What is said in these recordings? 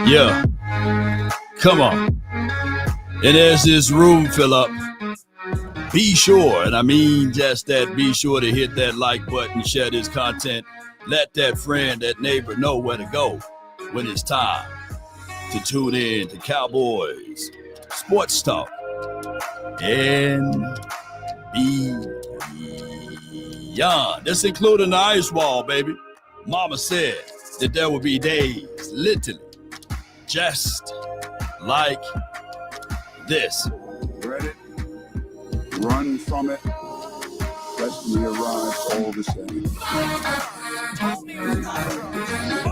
Yeah, come on. And as this room fill up, be sure, and I mean just that, be sure to hit that like button, share this content, let that friend, that neighbor know where to go when it's time to tune in to Cowboys Sports Talk and beyond. This including the ice wall, baby. Mama said that there would be days, literally, just like this. Read it, run from it, rest me arrives all the same.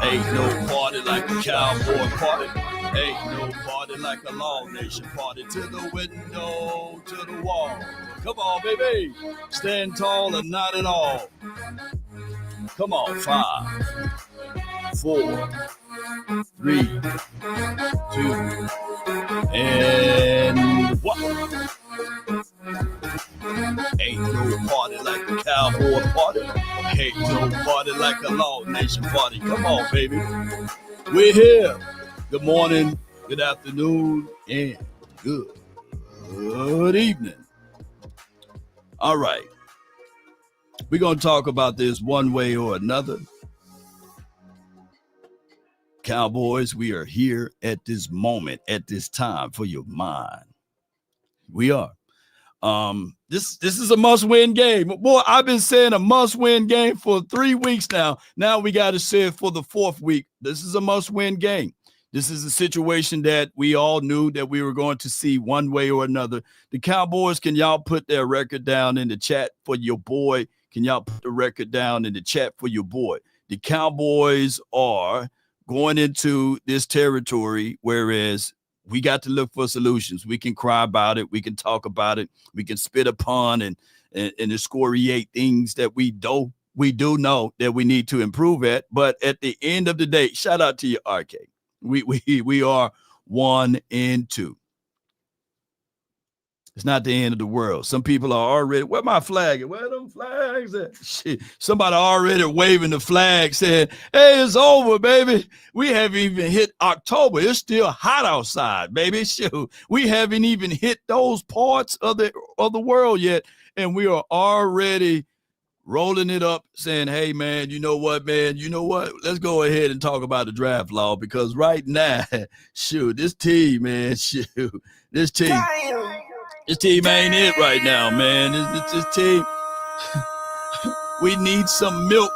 Ain't no party like a cowboy party. Ain't no party like a Law Nation party. To the window, to the wall. Come on, baby. Stand tall and not at all. Come on, 5, 4, 3, 2, and 1. Ain't no party like a cowboy party. Ain't no party like a Law Nation party. Come on, baby. We're here. Good morning, good afternoon, and good evening. All right. We're going to talk about this one way or another. Cowboys, we are here at this moment, at this time for your mind. We are. This is a must-win game. Boy, I've been saying a must-win game for 3 weeks now. Now we got to say it for the 4th week. This is a must-win game. This is a situation that we all knew that we were going to see one way or another. The Cowboys, can y'all put their record down in the chat for your boy? Can y'all put the record down in the chat for your boy? The Cowboys are going into this territory, whereas we got to look for solutions. We can cry about it. We can talk about it. We can spit upon and excoriate things that we do know that we need to improve at. But at the end of the day, shout out to your arcade. We are 1-2. It's not the end of the world. Some people are already, where my flag? Where them flags at? Shit. Somebody already waving the flag saying, hey, it's over, baby. We haven't even hit October. It's still hot outside, baby. Shoot. We haven't even hit those parts of the world yet. And we are already rolling it up saying, hey, man, you know what, man? You know what? Let's go ahead and talk about the draft law, because right now, shoot, this team, man, shoot, this team ain't it right now, man. This team, we need some milk.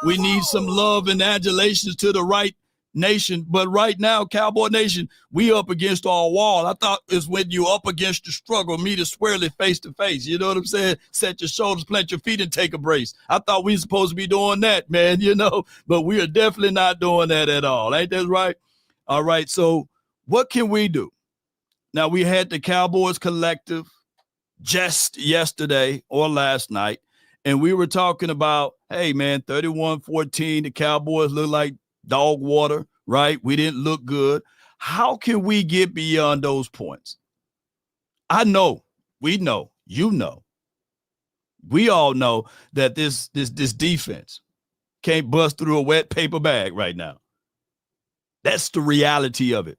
We need some love and adulations to the right nation. But right now, Cowboy Nation, we up against our wall. I thought it's when you up against the struggle, meet it squarely face to face. You know what I'm saying? Set your shoulders, plant your feet, and take a brace. I thought we were supposed to be doing that, man, but we are definitely not doing that at all. Ain't that right? All right, so what can we do? Now, we had the Cowboys Collective just yesterday or last night, and we were talking about, hey, man, 31-14, the Cowboys look like dog water, right? We didn't look good. How can we get beyond those points? I know, we know, you know, we all know that this defense can't bust through a wet paper bag right now. That's the reality of it.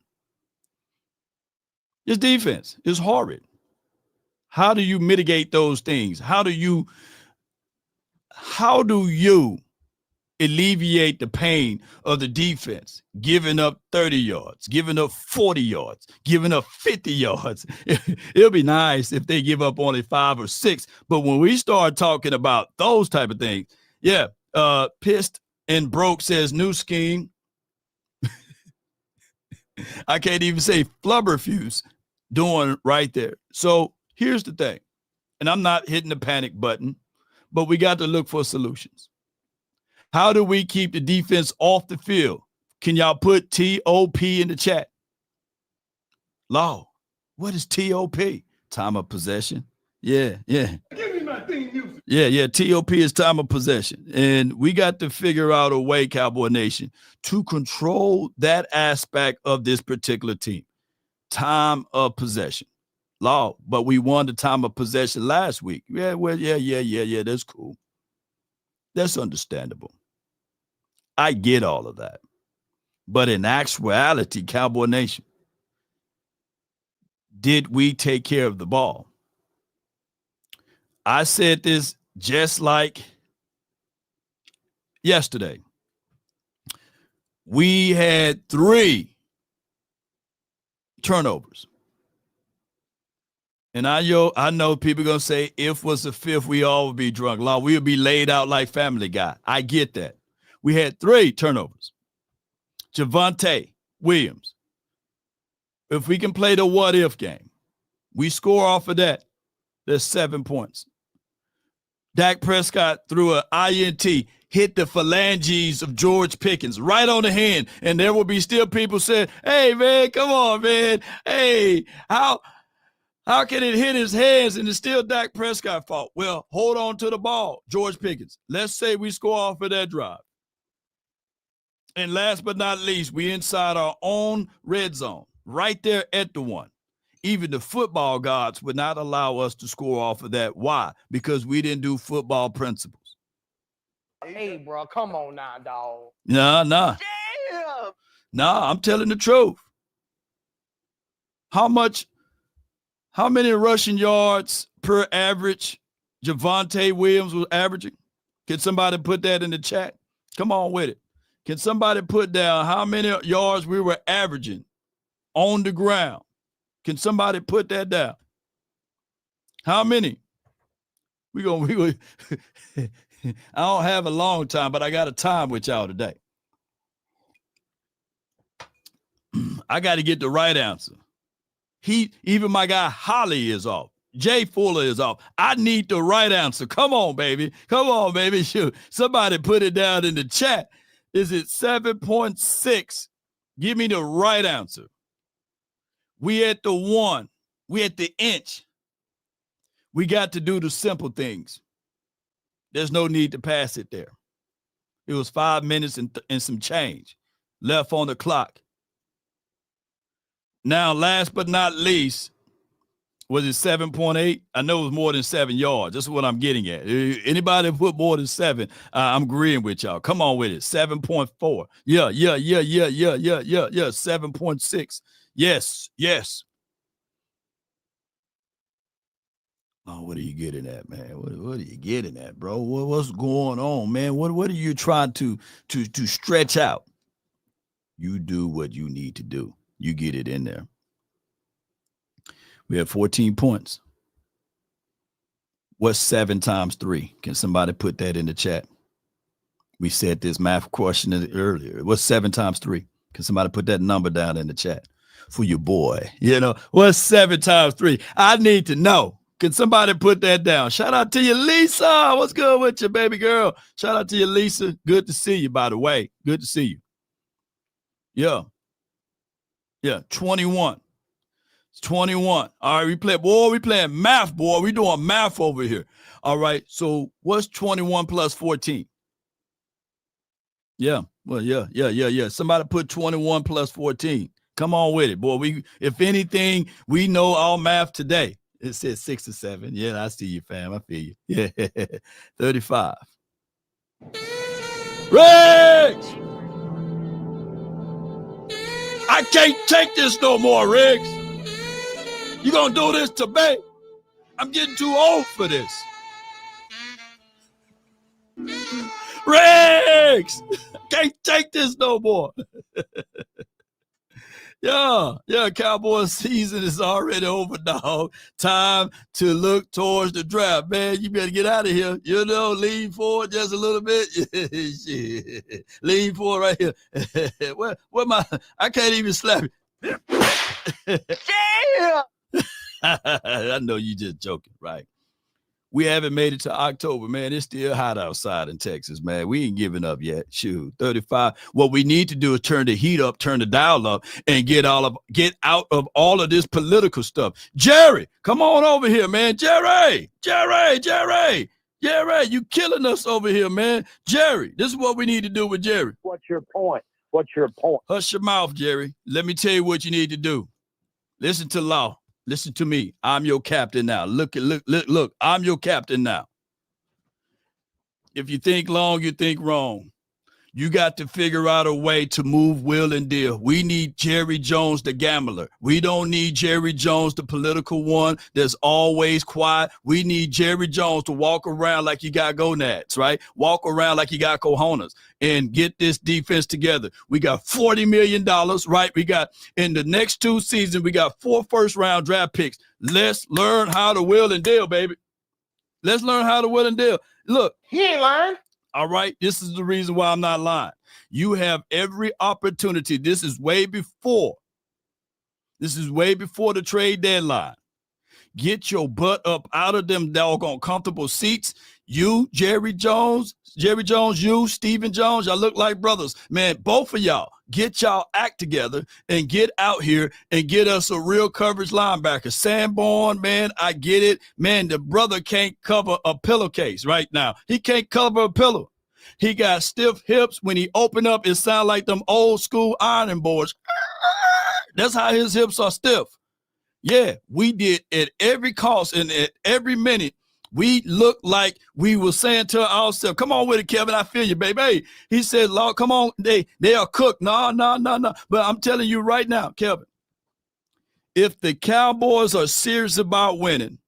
This defense is horrid. How do you mitigate those things? How do you alleviate the pain of the defense, giving up 30 yards, giving up 40 yards, giving up 50 yards? It'll be nice if they give up only 5 or 6. But when we start talking about those type of things, yeah, Pissed and Broke says new scheme. I can't even say Flubberfuse doing right there. So here's the thing, and I'm not hitting the panic button, but we got to look for solutions. How do we keep the defense off the field? Can y'all put TOP in the chat? Law, what is TOP? Time of possession. Yeah. Give me my theme music. Yeah. TOP is time of possession. And we got to figure out a way, Cowboy Nation, to control that aspect of this particular team. Time of possession. Law, but we won the time of possession last week. Yeah, that's cool. That's understandable. I get all of that. But in actuality, Cowboy Nation, did we take care of the ball? I said this just like yesterday. We had 3 turnovers. And I know people are going to say, if was the 5th, we all would be drunk. Law, we would be laid out like Family Guy. I get that. We had 3 turnovers. Javonte Williams. If we can play the what-if game, we score off of that, there's 7 points. Dak Prescott threw an INT, hit the phalanges of George Pickens right on the hand, and there will be still people saying, hey, man, come on, man. Hey, how can it hit his hands and it's still Dak Prescott's fault? Well, hold on to the ball, George Pickens. Let's say we score off of that drive. And last but not least, we inside our own red zone, right there at the 1. Even the football gods would not allow us to score off of that. Why? Because we didn't do football principles. Hey, bro, come on now, dog. Nah. Damn. Nah, I'm telling the truth. How many rushing yards per average Javonte Williams was averaging? Can somebody put that in the chat? Come on with it. Can somebody put down how many yards we were averaging on the ground? Can somebody put that down? How many? We I don't have a long time, but I got a time with y'all today. I got to get the right answer. Even my guy Holly is off. Jay Fuller is off. I need the right answer. Come on, baby. Come on, baby. Shoot. Somebody put it down in the chat. Is it 7.6? Give me the right answer. We at the 1. We at the inch. We got to do the simple things. There's no need to pass it there. It was 5 minutes and some change left on the clock. Now, last but not least, was it 7.8? I know it was more than 7 yards. That's what I'm getting at. Anybody put more than 7, I'm agreeing with y'all. Come on with it. 7.4. Yeah. 7.6. Yes. Oh, what are you getting at, man? What are you getting at, bro? What's going on, man? What are you trying to stretch out? You do what you need to do. You get it in there. We have 14 points. What's 7 times 3? Can somebody put that in the chat? We said this math question earlier. What's 7 times 3? Can somebody put that number down in the chat for your boy? What's 7 times 3? I need to know. Can somebody put that down? Shout out to you, Lisa. What's good with you, baby girl? Shout out to you, Lisa. Good to see you, by the way. Good to see you. Yeah, 21. It's 21. All right, we playing math, boy. We doing math over here. All right, so what's 21 plus 14? Yeah, well, yeah. Somebody put 21 plus 14. Come on with it, boy. If anything, we know all math today. It says 6 or 7. Yeah, I see you, fam. I feel you. Yeah, 35. Riggs! I can't take this no more, Riggs. You gonna do this to me? I'm getting too old for this. Riggs! Can't take this no more. Yeah, Cowboys season is already over, dog. Time to look towards the draft. Man, you better get out of here. Lean forward just a little bit. Shit. Lean forward right here. I can't even slap you. Yeah. I know you just joking, right? We haven't made it to October, man. It's still hot outside in Texas, man. We ain't giving up yet. Shoot, 35. What we need to do is turn the heat up, turn the dial up, and get out of all of this political stuff. Jerry, come on over here, man. Jerry, you killing us over here, man. Jerry, this is what we need to do with Jerry. What's your point? Hush your mouth, Jerry. Let me tell you what you need to do. Listen to law. Listen to me. I'm your captain now. Look. I'm your captain now. If you think long, you think wrong. You got to figure out a way to move Will and Deal. We need Jerry Jones, the gambler. We don't need Jerry Jones, the political one that's always quiet. We need Jerry Jones to walk around like you got gonads, right? Walk around like you got cojones and get this defense together. We got $40 million, right? We got in the next 2 seasons, we got 4 first-round draft picks. Let's learn how to will and deal, baby. Let's learn how to will and deal. Look. He ain't lying. All right, this is the reason why I'm not lying. You have every opportunity. This is way before the trade deadline. Get your butt up out of them doggone comfortable seats. You, Jerry Jones, you, Stephen Jones, y'all look like brothers. Man, both of y'all, get y'all act together and get out here and get us a real coverage linebacker. Sanborn, man, I get it. Man, the brother can't cover a pillowcase right now. He can't cover a pillow. He got stiff hips. When he open up, it sound like them old school ironing boards. That's how his hips are stiff. Yeah, we did at every cost and at every minute. We looked like we were saying to ourselves, come on with it, Kevin. I feel you, baby. Hey, he said, Lord, come on. They are cooked. No. But I'm telling you right now, Kevin, if the Cowboys are serious about winning,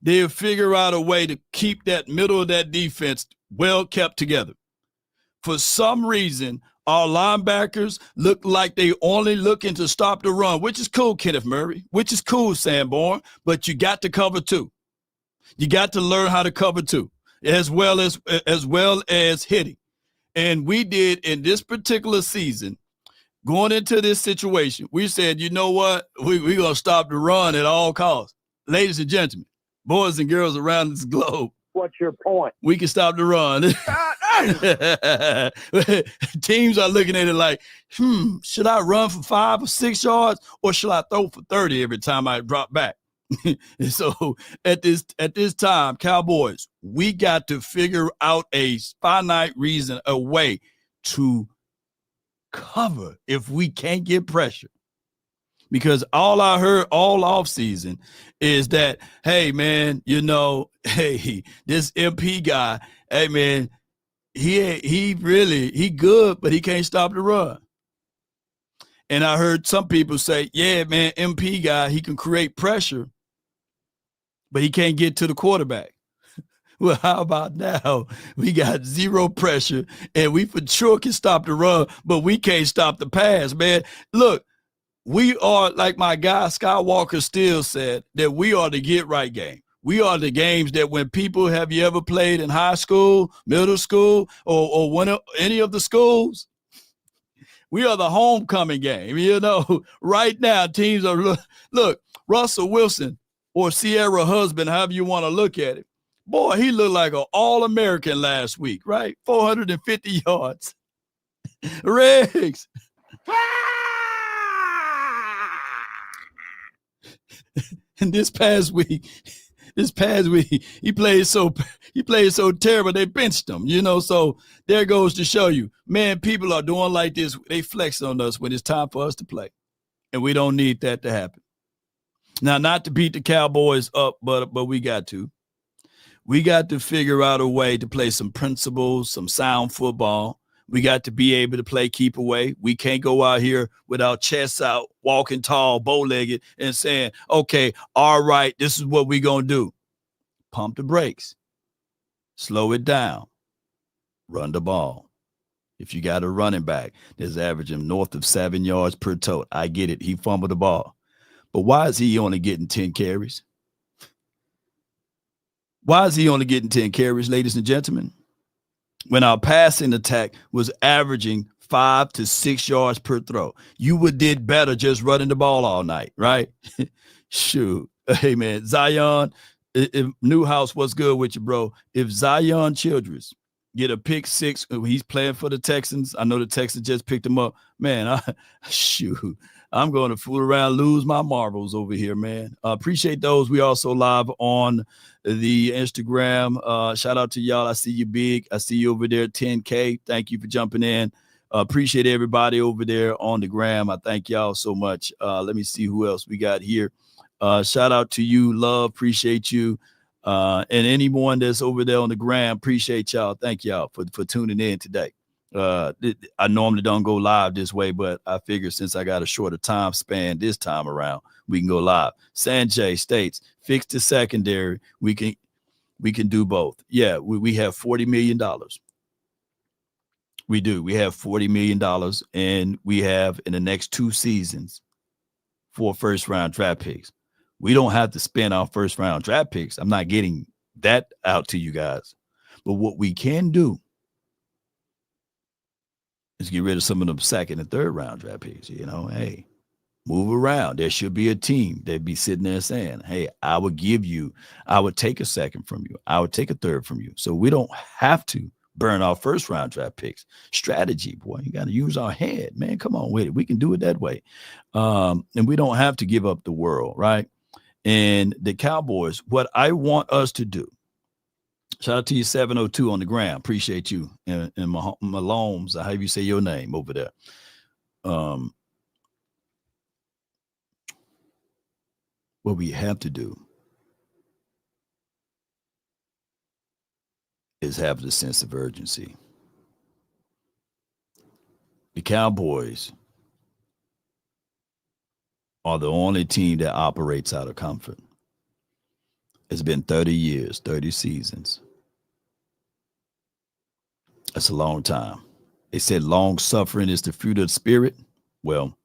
they'll figure out a way to keep that middle of that defense well kept together. For some reason, our linebackers look like they only looking to stop the run, which is cool, Kenneth Murray, which is cool, Sanborn, but you got to cover too. You got to learn how to cover too, as well as hitting. And we did in this particular season, going into this situation, we said, you know what? We're going to stop the run at all costs. Ladies and gentlemen, boys and girls around this globe. What's your point? We can stop the run. Teams are looking at it like, should I run for 5 or 6 yards or should I throw for 30 every time I drop back? And so at this time, Cowboys, we got to figure out a finite reason, a way to cover if we can't get pressure. Because all I heard all offseason is that, hey, man, this MP guy, hey, man, he good, but he can't stop the run. And I heard some people say, yeah, man, MP guy, he can create pressure, but he can't get to the quarterback. Well, how about now? We got 0 pressure, and we for sure can stop the run, but we can't stop the pass, man. Look, we are, like my guy Skywalker still said, that we are the get-right game. We are the games that when people, have you ever played in high school, middle school, or any of the schools? We are the homecoming game. Right now, teams are, look, Russell Wilson or Sierra husband, however you want to look at it. Boy, he looked like an All-American last week, right? 450 yards. Riggs. And this past week, he played so terrible they benched him, so there goes to show you, man, people are doing like this. They flex on us when it's time for us to play. And we don't need that to happen. Now, not to beat the Cowboys up, but we got to. We got to figure out a way to play some principles, some sound football. We got to be able to play keep away. We can't go out here with our chests out, walking tall, bow-legged, and saying, okay, all right, this is what we're going to do. Pump the brakes. Slow it down. Run the ball. If you got a running back that's averaging north of 7 yards per tote, I get it. He fumbled the ball. But why is he only getting 10 carries? Why is he only getting 10 carries, ladies and gentlemen? When our passing attack was averaging 5 to 6 yards per throw, you would did better just running the ball all night, right? Shoot. Hey, man, Zion, if Newhouse, what's good with you, bro? If Zion Childress get a pick 6, he's playing for the Texans. I know the Texans just picked him up. Man, I'm going to fool around, lose my marbles over here, man. Appreciate those. We also live on the Instagram. Shout out to y'all. I see you big. I see you over there, 10K. Thank you for jumping in. Appreciate everybody over there on the gram. I thank y'all so much. Let me see who else we got here. Shout out to you, love. Appreciate you. And anyone that's over there on the gram, appreciate y'all. Thank y'all for tuning in today. I normally don't go live this way, but I figure since I got a shorter time span this time around, we can go live. Sanjay states, fix the secondary. We can do both. Yeah, we have $40 million. We do. We have $40 million, and we have in the next 2 seasons 4 first-round draft picks. We don't have to spend our first-round draft picks. I'm not getting that out to you guys. But what we can do is get rid of some of them second and third round draft picks. You know, hey, move around. There should be a team that'd be sitting there saying, hey, I would take a second from you. I would take a third from you. So we don't have to burn our first round draft picks. Strategy, boy, you got to use our head, man. Come on with it. We can do it that way. And we don't have to give up the world, right? And the Cowboys, what I want us to do, shout out to you, 702 on the gram. Appreciate you. And Malones, I have you say your name over there. What we have to do is have the sense of urgency. The Cowboys are the only team that operates out of comfort. It's been 30 years, 30 seasons. That's a long time. They said long suffering is the fruit of the spirit. Well,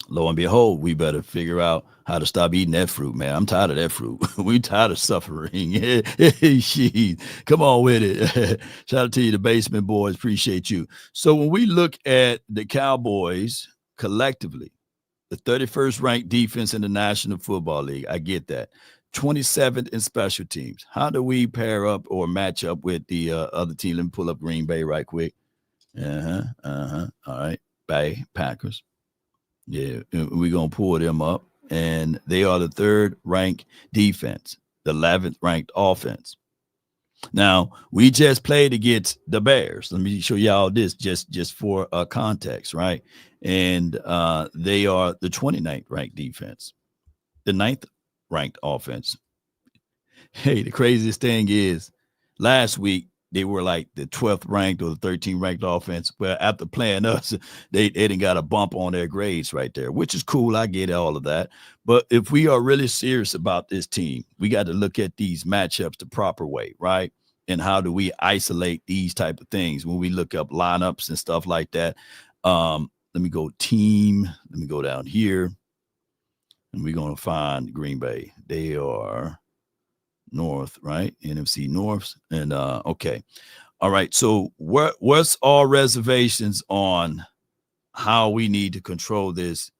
lo and behold, we better figure out how to stop eating that fruit, man. I'm tired of that fruit. We tired of suffering. Jeez. Come on with it. Shout out to you, the Basement Boys. Appreciate you. So when we look at the Cowboys collectively, the 31st ranked defense in the National Football League, I get that. 27th in special teams. How do we pair up or match up with the other team? Let me pull up Green Bay right quick. All right. Bay Packers. Yeah, we're going to pull them up. And they are the 3rd ranked defense, the 11th ranked offense. Now, we just played against the Bears. Let me show y'all this just for context, right? And they are the 29th ranked defense, the 9th ranked offense. Hey, the craziest thing is last week, they were like the 12th ranked or the 13th ranked offense. But after playing us, they didn't got a bump on their grades right there, which is cool. I get all of that. But if we are really serious about this team, we got to look at these matchups the proper way, right? And how do we isolate these type of things when we look up lineups and stuff like that? Let me go team. Let me go down here. And we're going to find Green Bay. They are North, right? NFC North. And okay. All right. So what's our reservations on how we need to control this?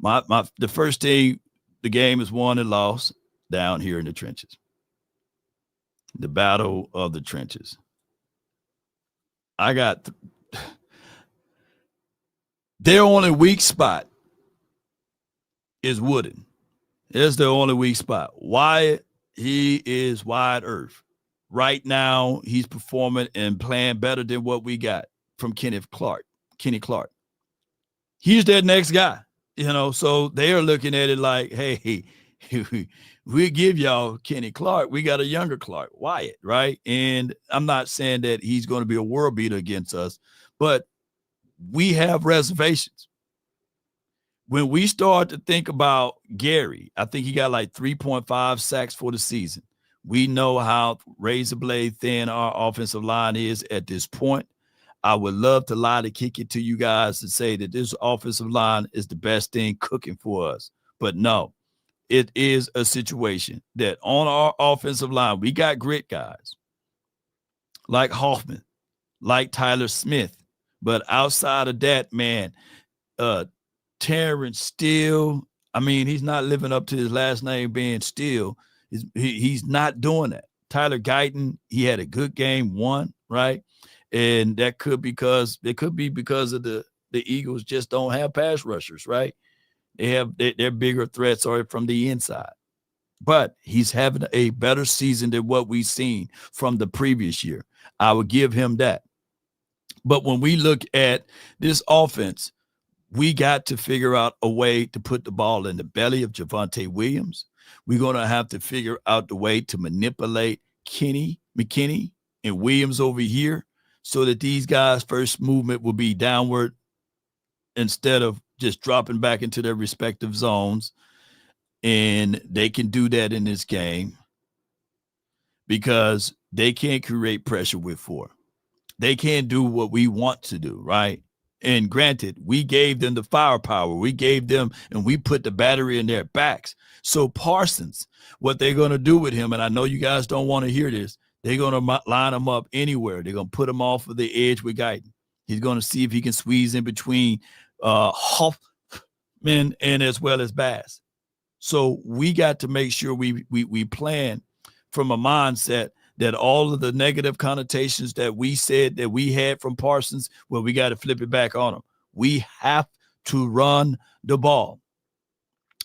The first thing, the game is won and lost down here in the trenches. The battle of the trenches. I got their only weak spot is Wooden. It's their only weak spot. Wyatt, he is wide earth. Right now, he's performing and playing better than what we got from Kenny Clark. He's their next guy, you know, so they are looking at it like, hey, we give y'all Kenny Clark. We got a younger Clark, Wyatt, right? And I'm not saying that he's going to be a world beater against us, but we have reservations. When we start to think about Gary, I think he got like 3.5 sacks for the season. We know how razor blade thin our offensive line is at this point. I would love to lie to kick it to you guys and say that this offensive line is the best thing cooking for us. But no, it is a situation that on our offensive line, we got grit guys like Hoffman, like Tyler Smith. But outside of that, man, Terrence Steele, I mean, he's not living up to his last name being Steele. He's not doing that. Tyler Guyton, he had a good game, won, right? And that could be because of the Eagles just don't have pass rushers, right? They have their bigger threats are from the inside. But he's having a better season than what we've seen from the previous year. I would give him that. But when we look at this offense, we got to figure out a way to put the ball in the belly of Javonte Williams. We're going to have to figure out the way to manipulate McKinney, and Williams over here so that these guys' first movement will be downward instead of just dropping back into their respective zones. And they can do that in this game because they can't create pressure with 4. They can't do what we want to do, right? And granted, we gave them the firepower. We gave them, and we put the battery in their backs. So Parsons, what they're going to do with him, and I know you guys don't want to hear this, they're going to line him up anywhere. They're going to put him off of the edge with Guyton. He's going to see if he can squeeze in between Hoffman and as well as Bass. So we got to make sure we plan from a mindset that all of the negative connotations that we said that we had from Parsons, well, we got to flip it back on him. We have to run the ball.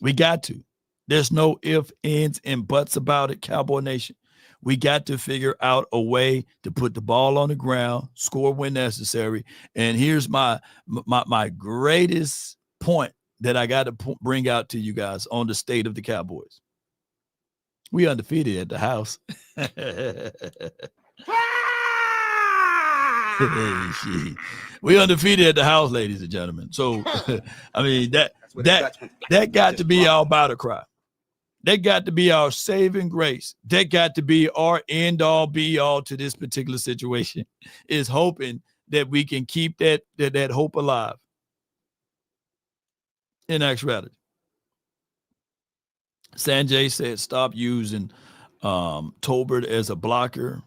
We got to. There's no ifs, ands, and buts about it, Cowboy Nation. We got to figure out a way to put the ball on the ground, score when necessary. And here's my greatest point that I got to bring out to you guys on the state of the Cowboys. We undefeated at the house. We undefeated at the house, ladies and gentlemen. So, I mean, that got to be our battle cry. That got to be our saving grace. That got to be our end all be all to this particular situation, is hoping that we can keep that hope alive in actuality. Sanjay said, stop using Tolbert as a blocker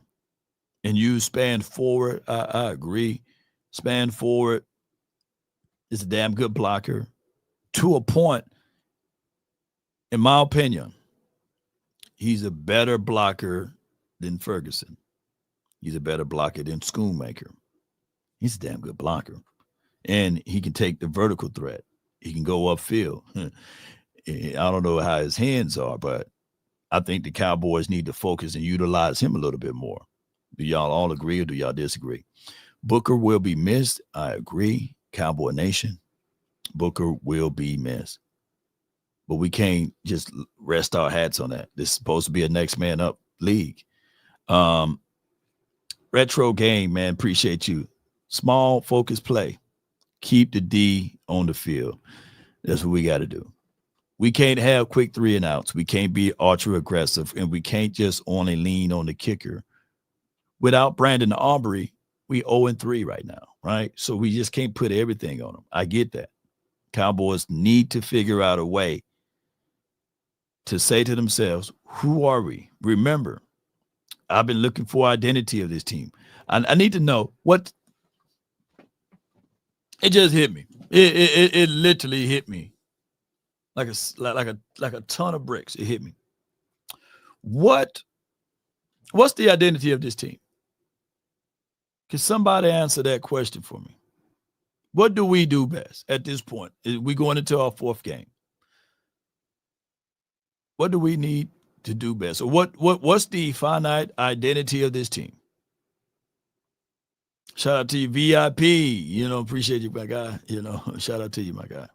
and use span forward. I agree. Span forward is a damn good blocker to a point. In my opinion, he's a better blocker than Ferguson. He's a better blocker than Schoonmaker. He's a damn good blocker. And he can take the vertical threat. He can go upfield. I don't know how his hands are, but I think the Cowboys need to focus and utilize him a little bit more. Do y'all all agree or do y'all disagree? Booker will be missed. I agree. Cowboy Nation. Booker will be missed. But we can't just rest our hats on that. This is supposed to be a next man up league. Retro game, man. Appreciate you. Small, focused play. Keep the D on the field. That's what we got to do. We can't have quick 3 and outs. We can't be ultra aggressive, and we can't just only lean on the kicker. Without Brandon Aubrey, we 0-3 right now, right? So we just can't put everything on him. I get that. Cowboys need to figure out a way to say to themselves, who are we? Remember, I've been looking for identity of this team. I need to know what. It just hit me. It literally hit me. Like a ton of bricks. It hit me. What's the identity of this team? Can somebody answer that question for me? What do we do best at this point? We going into our 4th game. What do we need to do best? Or what's the finite identity of this team? Shout out to you, VIP. Appreciate you, my guy. Shout out to you, my guy.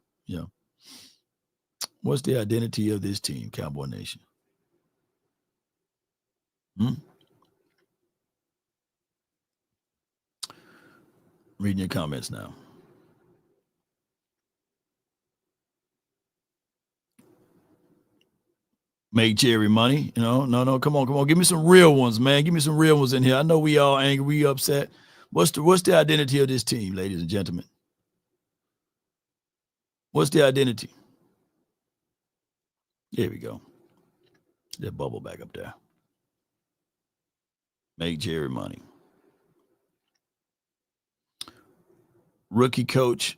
What's the identity of this team, Cowboy Nation? Reading your comments now. Make Jerry money. No, come on. Give me some real ones, man. Give me some real ones in here. I know we all angry, we upset. What's the identity of this team, ladies and gentlemen? What's the identity? There we go. That bubble back up there. Make Jerry money. Rookie coach,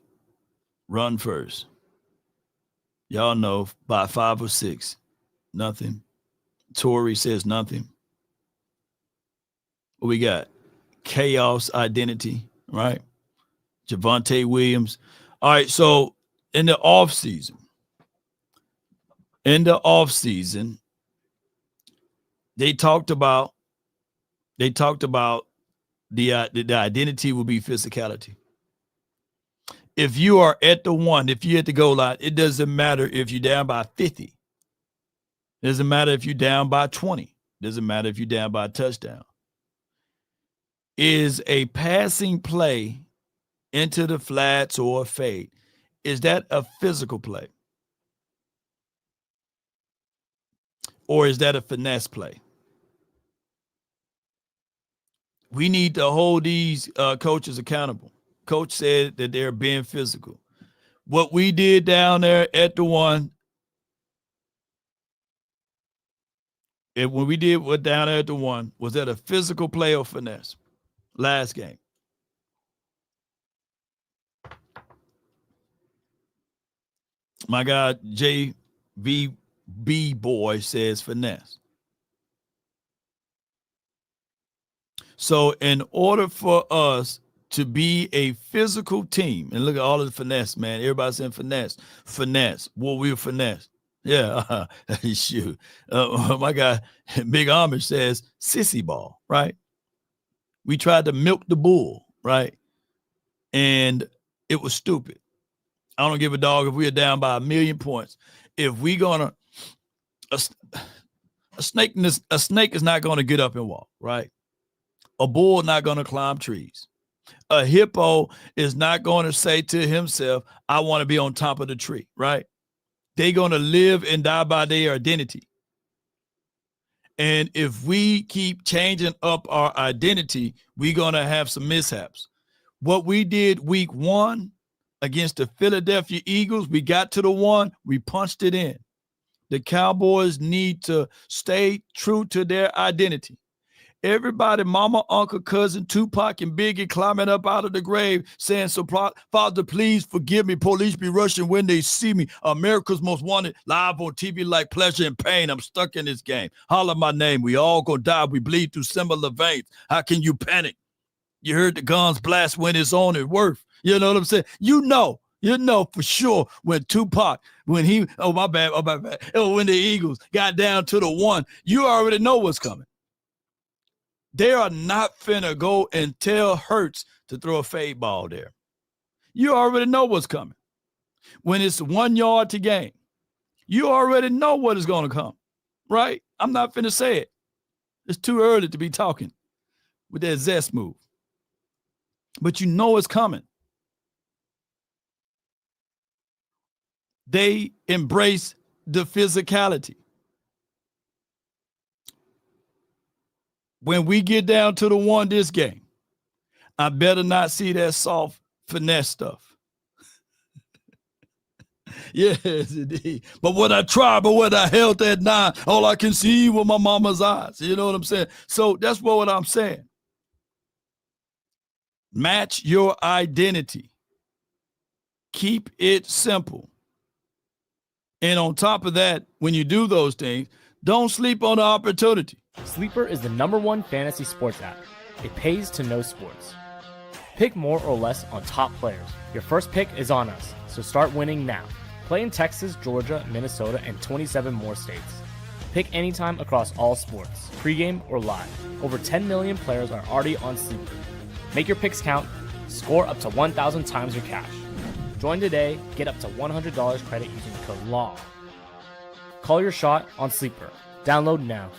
run first. Y'all know by 5 or 6, nothing. Torrey says nothing. What we got? Chaos identity, right? Javonte Williams. All right, so in the offseason, they talked about the identity will be physicality. If you are at the 1, if you're at the goal line, it doesn't matter if you're down by 50. It doesn't matter if you're down by 20. It doesn't matter if you're down by a touchdown. is a passing play into the flats or a fade. Is that a physical play? Or is that a finesse play? We need to hold these coaches accountable. Coach said that they're being physical. What we did down there at the one, when we did what down there at the one, was that a physical play or finesse? Last game. My guy, JVB boy says finesse. So in order for us to be a physical team, and look at all of the finesse, man. Everybody's saying finesse. Well, we're finesse. Yeah, shoot. My guy, Big Amish says sissy ball, right? We tried to milk the bull, right? And it was stupid. I don't give a dog if we are down by 1,000,000 points. If we gonna a snake is not gonna get up and walk, right? A bull not gonna climb trees. A hippo is not going to say to himself, I want to be on top of the tree, right? They're going to live and die by their identity. And if we keep changing up our identity, we're going to have some mishaps. What we did week 1 against the Philadelphia Eagles, we got to the one, we punched it in. The Cowboys need to stay true to their identity. Everybody, mama, uncle, cousin, Tupac, and Biggie climbing up out of the grave saying, so, Father, please forgive me. Police be rushing when they see me. America's Most Wanted, live on TV like pleasure and pain. I'm stuck in this game. Holler my name. We all gonna die. We bleed through similar veins. How can you panic? You heard the guns blast when it's on at worth. You know what I'm saying? You know for sure when Tupac, when the Eagles got down to the one, you already know what's coming. They are not finna go and tell Hurts to throw a fade ball there. You already know what's coming. When it's 1 yard to gain, you already know what is going to come, right? I'm not finna say it. It's too early to be talking with that zest move. But you know it's coming. They embrace the physicality. When we get down to the one this game, I better not see that soft finesse stuff. Yes, indeed. But what I held that 9, all I can see with my mama's eyes. You know what I'm saying? So that's what I'm saying. Match your identity. Keep it simple. And on top of that, when you do those things, don't sleep on the opportunity. Sleeper is the #1 fantasy sports app. It pays to know sports. Pick more or less on top players. Your first pick is on us, so start winning now. Play in Texas, Georgia, Minnesota, and 27 more states. Pick anytime across all sports, pregame or live. Over 10 million players are already on Sleeper. Make your picks count. Score up to 1,000 times your cash. Join today. Get up to $100 credit using code LAW. Call your shot on Sleeper. Download now.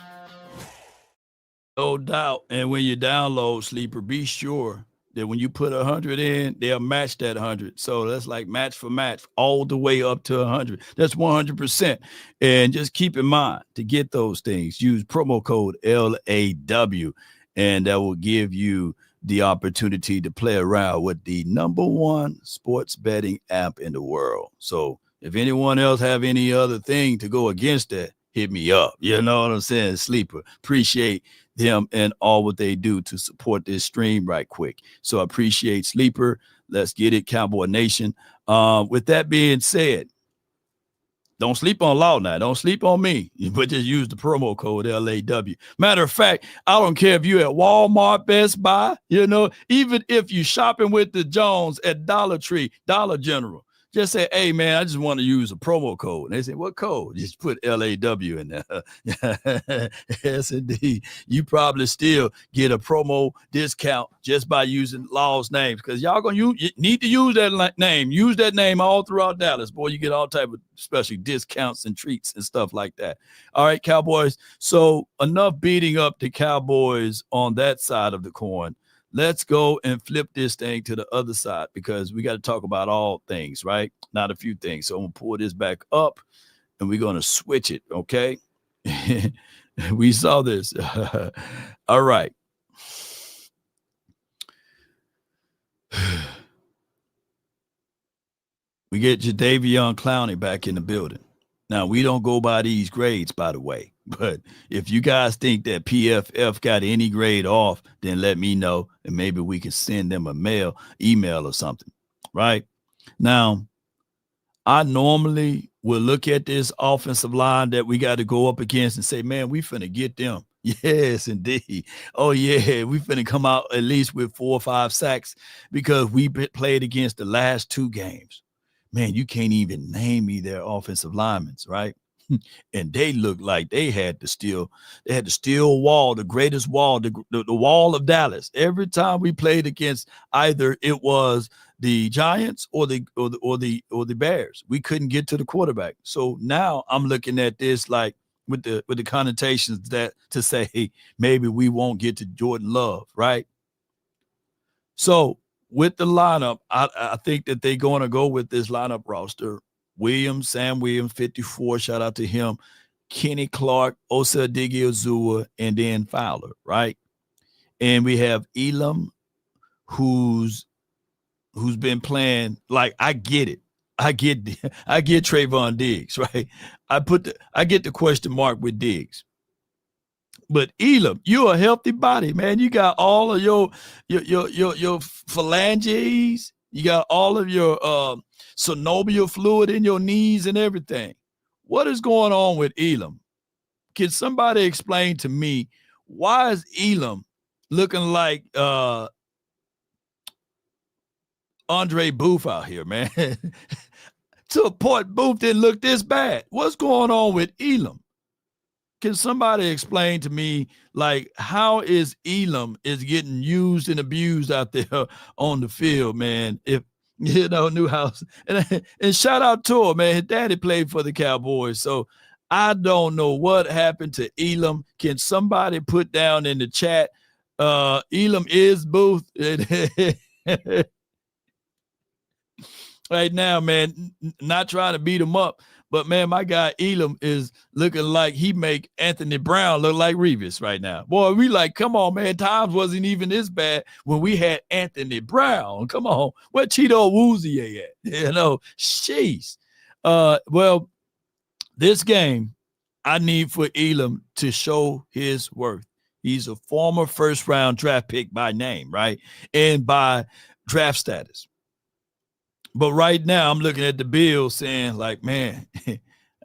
No doubt. And when you download Sleeper, be sure that when you put 100 in, they'll match that 100. So that's like match for match all the way up to 100. That's 100%. And just keep in mind to get those things, use promo code LAW, and that will give you the opportunity to play around with the #1 sports betting app in the world. So if anyone else have any other thing to go against that, hit me up. You know what I'm saying? Sleeper. Appreciate them and all what they do to support this stream right quick. So I appreciate Sleeper. Let's get it, Cowboy Nation. With that being said, don't sleep on Law now. Don't sleep on me. But just use the promo code LAW. Matter of fact, I don't care if you're at Walmart, Best Buy, even if you're shopping with the Jones at Dollar Tree, Dollar General. Just say, hey, man, I just want to use a promo code. And they say, what code? Just put LAW in there. Yes, indeed. You probably still get a promo discount just by using Law's name, because y'all you need to use that name. Use that name all throughout Dallas. Boy, you get all type of special discounts and treats and stuff like that. All right, Cowboys. So enough beating up the Cowboys on that side of the coin. let's go and flip this thing to the other side because we got to talk about all things, right? Not a few things. So I'm going to pull this back up and we're going to switch it, okay? We saw this. All right. We get Jadeveon Clowney back in the building. Now, we don't go by these grades, by the way. But if you guys think that PFF got any grade off, then let me know, and maybe we can send them a email or something, right? Now, I normally will look at this offensive line that we got to go up against and say, man, we finna get them. Yes, indeed. Oh, yeah, we finna come out at least with 4 or 5 sacks because we played against the last 2 games. Man, you can't even name me their offensive linemen, right? And they looked like they had the steel wall, the greatest wall, the wall of Dallas. Every time we played against either it was the Giants or the Bears, we couldn't get to the quarterback. So now I'm looking at this like with the connotations that to say, hey, maybe we won't get to Jordan Love, right? So with the lineup, I think that they're going to go with this lineup roster. Sam Williams, 54, shout out to him. Kenny Clark, Osa Odighizuwa, and then Fowler, right? And we have Elam, who's been playing, like, I get it. I get Trayvon Diggs, right? I get the question mark with Diggs. But Elam, you're a healthy body, man. You got all of your phalanges. You got all of your synovial fluid in your knees and everything. What is going on with Elam? Can somebody explain to me why is Elam looking like Andre Booth out here, man? To a point, Booth didn't look this bad. What's going on with Elam? Can somebody explain to me, like, how is Elam is getting used and abused out there on the field, man? If, Newhouse. And shout out to him, man. His daddy played for the Cowboys. So I don't know what happened to Elam. Can somebody put down in the chat, Elam is Booth? Right now, man, not trying to beat him up. But, man, my guy Elam is looking like he make Anthony Brown look like Revis right now. Boy, we like, come on, man. Times wasn't even this bad when we had Anthony Brown. Come on. Where Cheeto Woozier at? Sheesh. Well, this game, I need for Elam to show his worth. He's a former first-round draft pick by name, right? And by draft status. But right now, I'm looking at the Bills saying, like, man,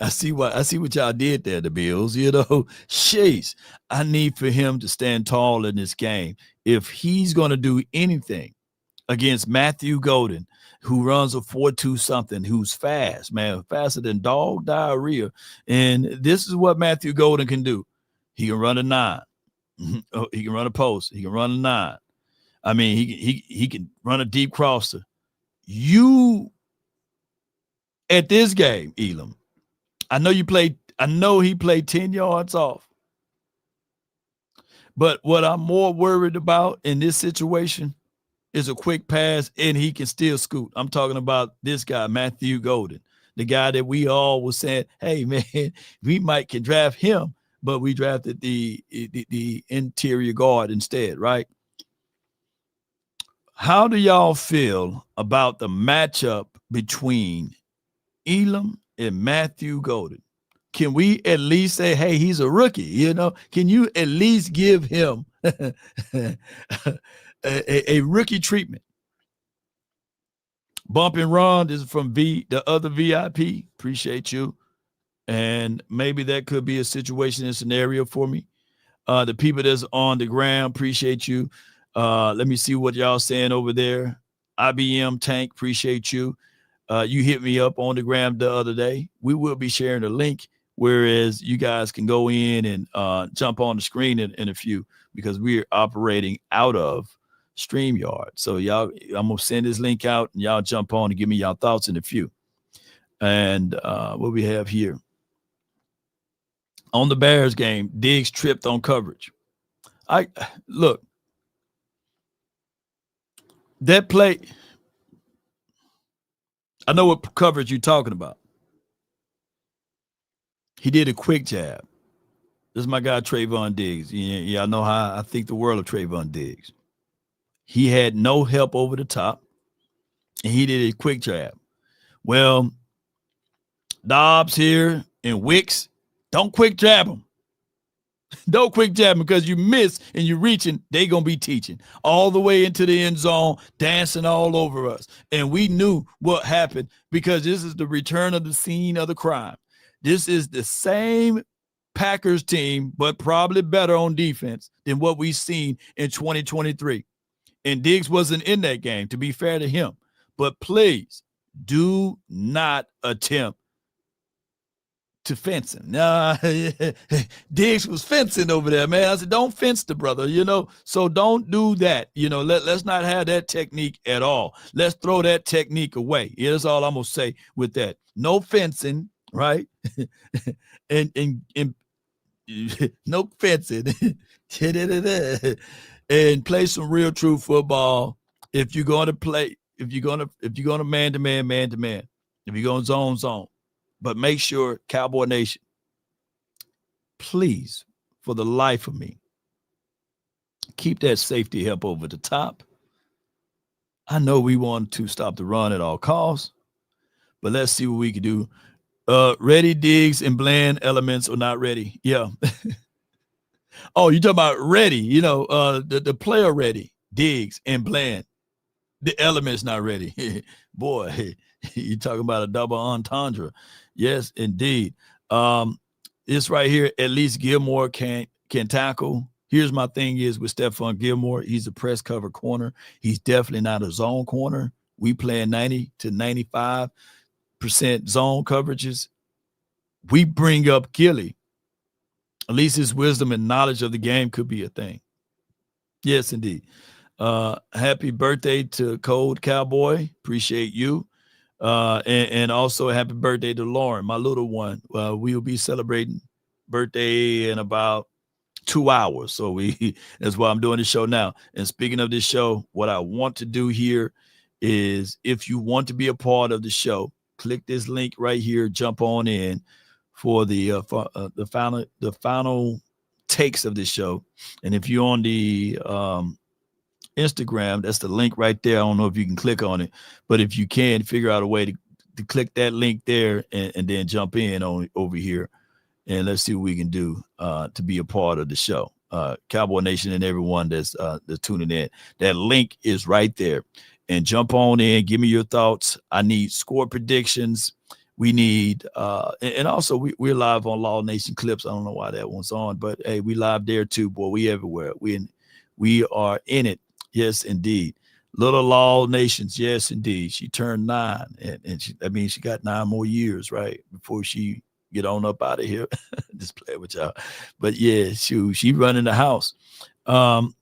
I see what y'all did there, the Bills. Sheesh, I need for him to stand tall in this game. If he's going to do anything against Matthew Golden, who runs a 4.2 something, who's fast, man, faster than dog diarrhea. And this is what Matthew Golden can do. He can run a 9. He can run a post. He can run a 9. I mean, he can run a deep crosser. You at this game, Elam, I know he played 10 yards off. But what I'm more worried about in this situation is a quick pass and he can still scoot. I'm talking about this guy, Matthew Golden, the guy that we all was saying, hey, man, we can draft him, but we drafted the interior guard instead, right? How do y'all feel about the matchup between Elam and Matthew Golden? Can we at least say, hey, he's a rookie? Can you at least give him a rookie treatment? Bump and Run, this is from the other VIP. Appreciate you. And maybe that could be a situation and scenario for me. The people that's on the ground, appreciate you. Let me see what y'all saying over there. IBM Tank, appreciate you. You hit me up on the gram the other day. We will be sharing a link, whereas you guys can go in and jump on the screen in a few, because we're operating out of StreamYard. So y'all, I'm going to send this link out and y'all jump on and give me y'all thoughts in a few. And what we have here. On the Bears game, Diggs tripped on coverage. Look, That play, I know what coverage you're talking about. He did a quick jab. This is my guy, Trayvon Diggs. Yeah, I know how I think the world of Trayvon Diggs. He had no help over the top, and he did a quick jab. Well, Dobbs here and Wicks, don't quick jab them. Don't quick jab them because you miss and you're reaching, they going to be teaching all the way into the end zone, dancing all over us. And we knew what happened because this is the return of the scene of the crime. This is the same Packers team, but probably better on defense than what we've seen in 2023. And Diggs wasn't in that game, to be fair to him. But please do not attempt to fencing. Nah, Diggs was fencing over there, man. I said, don't fence the brother, so don't do that. Let's not have that technique at all. Let's throw that technique away. Yeah, that's all I'm going to say with that. No fencing, right? and no fencing. And play some real true football. If you're going to play, if you're going to man to man, man to man, if you're going zone. But make sure, Cowboy Nation, please, for the life of me, keep that safety help over the top. I know we want to stop the run at all costs, but let's see what we can do. Ready, Diggs, and Bland elements are not ready. Yeah. Oh, you're talking about ready, the player ready, Diggs and Bland. The element's not ready. Boy, you're talking about a double entendre. Yes, indeed. This right here, at least Gilmore can tackle. Here's my thing is with Stephon Gilmore, he's a press cover corner. He's definitely not a zone corner. We playing 90 to 95% zone coverages. We bring up Gilly. At least his wisdom and knowledge of the game could be a thing. Yes, indeed. Happy birthday to Cold Cowboy. Appreciate you. And also happy birthday to Lauren, my little one. We will be celebrating birthday in about 2 hours. So that's why I'm doing this show now. And speaking of this show, what I want to do here is if you want to be a part of the show, click this link right here, jump on in for the final takes of this show. And if you're on the Instagram, that's the link right there. I don't know if you can click on it, but if you can, figure out a way to click that link there and then jump in over here, and let's see what we can do to be a part of the show. Cowboy Nation and everyone that's tuning in, that link is right there, and jump on in. Give me your thoughts. I need score predictions. We need, and also we're live on Law Nation Clips. I don't know why that one's on, but hey, we live there too, boy. We everywhere. We are in it. Yes, indeed. Little Law Nations. Yes, indeed. She turned 9, and she got 9 more years, right, before she get on up out of here. Just play with y'all. But yeah, she running the house. Got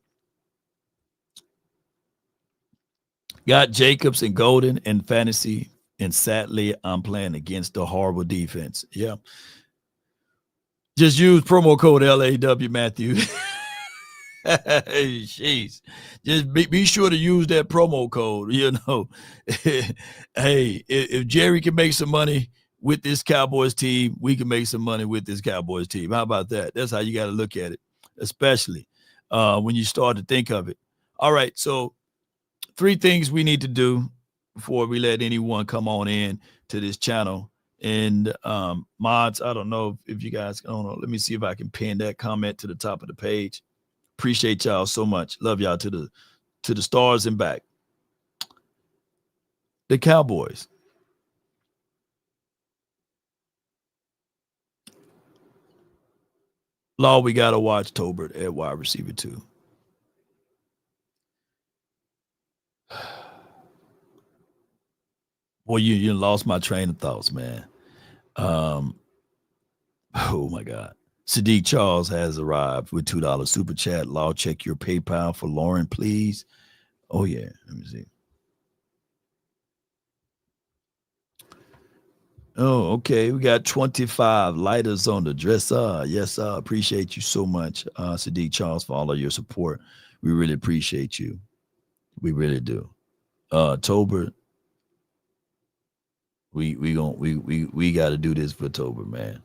Jacobs and Golden in fantasy. And sadly, I'm playing against the horrible defense. Yeah. Just use promo code LAW, Matthew. Jeez. Just be sure to use that promo code, Hey, if Jerry can make some money with this Cowboys team, we can make some money with this Cowboys team. How about that? That's how you got to look at it, especially when you start to think of it. All right, so 3 things we need to do before we let anyone come on in to this channel. And mods, I don't know if you guys, I don't know. Let me see if I can pin that comment to the top of the page. Appreciate y'all so much. Love y'all to the stars and back. The Cowboys. Law, we got to watch Tolbert at wide receiver 2. Boy, you lost my train of thoughts, man. Oh, my God. Sadiq Charles has arrived with $2 super chat. Law, check your PayPal for Lauren, please. Oh, yeah. Let me see. Oh, okay. We got 25 lighters on the dresser. Yes, I appreciate you so much, Sadiq Charles, for all of your support. We really appreciate you. We really do. Tober, we got to do this for Tober, man.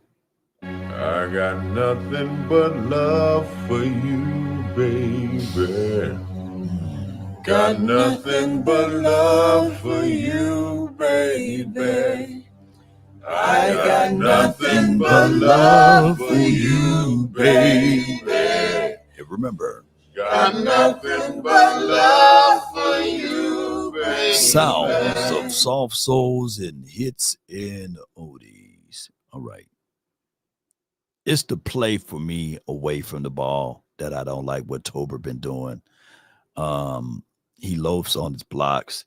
I got nothing but love for you, baby. Got nothing but love for you, baby. I got nothing but love for you, baby. And remember, got nothing but love for you, baby. sounds of soft souls and hits and oldies. All right. It's the play for me away from the ball that I don't like what Tober been doing. He loafs on his blocks.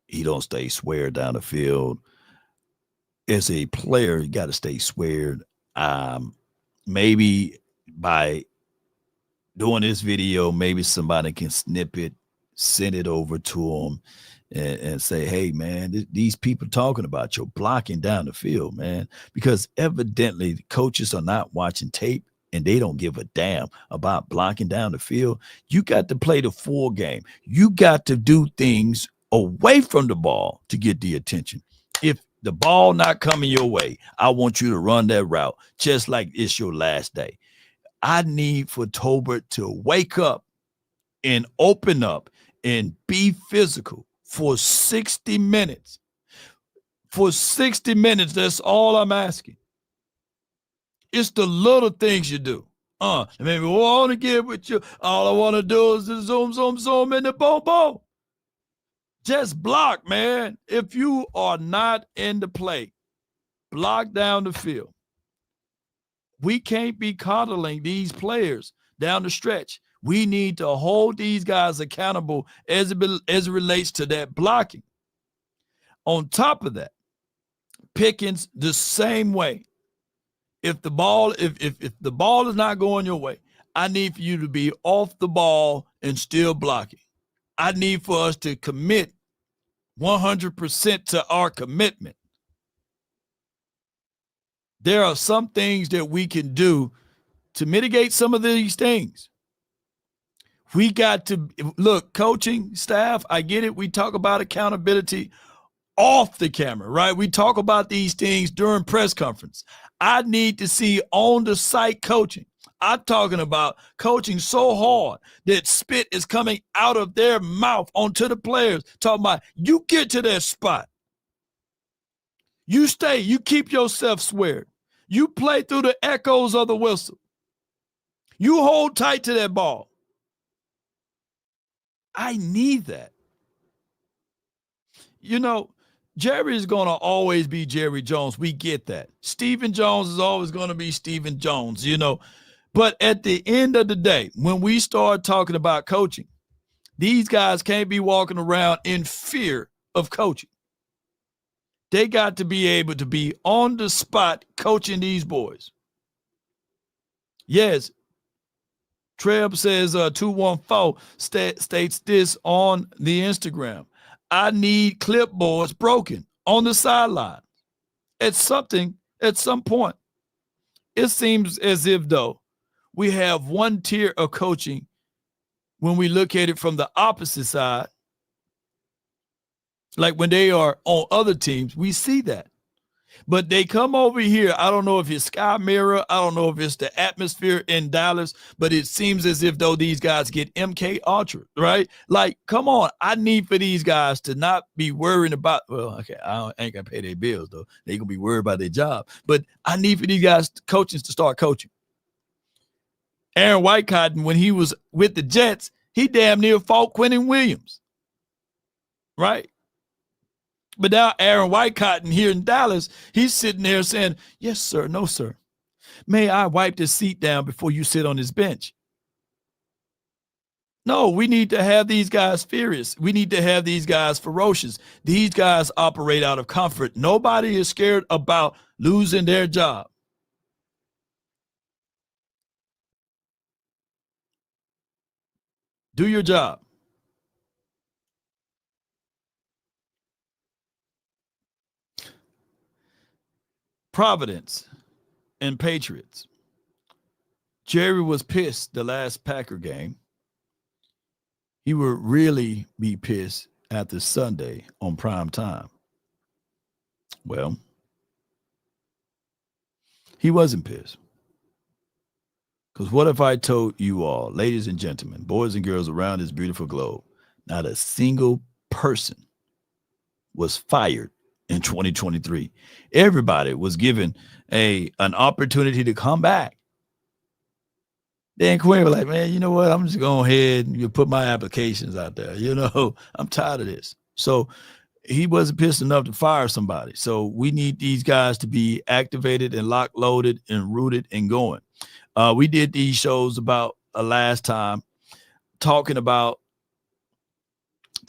He don't stay square down the field. As a player, you got to stay squared. Maybe by doing this video, maybe somebody can snip it, send it over to him, and say, hey, man, these people talking about you blocking down the field, man, because evidently the coaches are not watching tape and they don't give a damn about blocking down the field. You got to play the full game. You got to do things away from the ball to get the attention. If the ball not coming your way, I want you to run that route just like it's your last day. I need for Tober to wake up and open up and be physical for 60 minutes. For 60 minutes, that's all I'm asking. It's the little things you do. Maybe we want to get with you. All I want to do is the zoom, zoom, zoom in the boom, boom. Just block, man. If you are not in the play, block down the field. We can't be coddling these players down the stretch. We need to hold these guys accountable as it relates to that blocking. On top of that, Pickens the same way. If the ball is not going your way, I need for you to be off the ball and still blocking. I need for us to commit 100% to our commitment. There are some things that we can do to mitigate some of these things. We got to look, coaching staff, I get it. We talk about accountability off the camera, right? We talk about these things during press conference. I need to see on the site coaching. I'm talking about coaching so hard that spit is coming out of their mouth onto the players. Talking about you get to that spot. You stay, you keep yourself squared. You play through the echoes of the whistle. You hold tight to that ball. I need that. You know, Jerry is going to always be Jerry Jones. We get that. Stephen Jones is always going to be Stephen Jones, you know. But at the end of the day, when we start talking about coaching, these guys can't be walking around in fear of coaching. They got to be able to be on the spot coaching these boys. Yes, Treb says 214 states this on the Instagram. I need clipboards broken on the sideline. At some point, it seems as if, though, we have one tier of coaching when we look at it from the opposite side. Like when they are on other teams, we see that. But they come over here. I don't know if it's Sky Mirror. I don't know if it's the atmosphere in Dallas, but it seems as if though these guys get MK Ultra, right? Like, come on. I need for these guys to not be worrying about, well, okay, I ain't going to pay their bills, though. They're going to be worried about their job. But I need for these guys, coaches, to start coaching. Aaron Whitecotton, when he was with the Jets, he damn near fought Quentin Williams, right? But now Aaron Whitecotton here in Dallas, he's sitting there saying, yes, sir, no, sir. May I wipe this seat down before you sit on this bench? No, we need to have these guys furious. We need to have these guys ferocious. These guys operate out of comfort. Nobody is scared about losing their job. Do your job. Providence and Patriots. Jerry was pissed the last Packer game. He would really be pissed after Sunday on prime time. Well, he wasn't pissed. Because what if I told you all, ladies and gentlemen, boys and girls around this beautiful globe, not a single person was fired in 2023. Everybody was given an opportunity to come back. Dan Quinn was like, man, you know what? I'm just going ahead and put my applications out there. You know, I'm tired of this. So he wasn't pissed enough to fire somebody. So we need these guys to be activated and lock loaded and rooted and going. We did these shows about last time talking about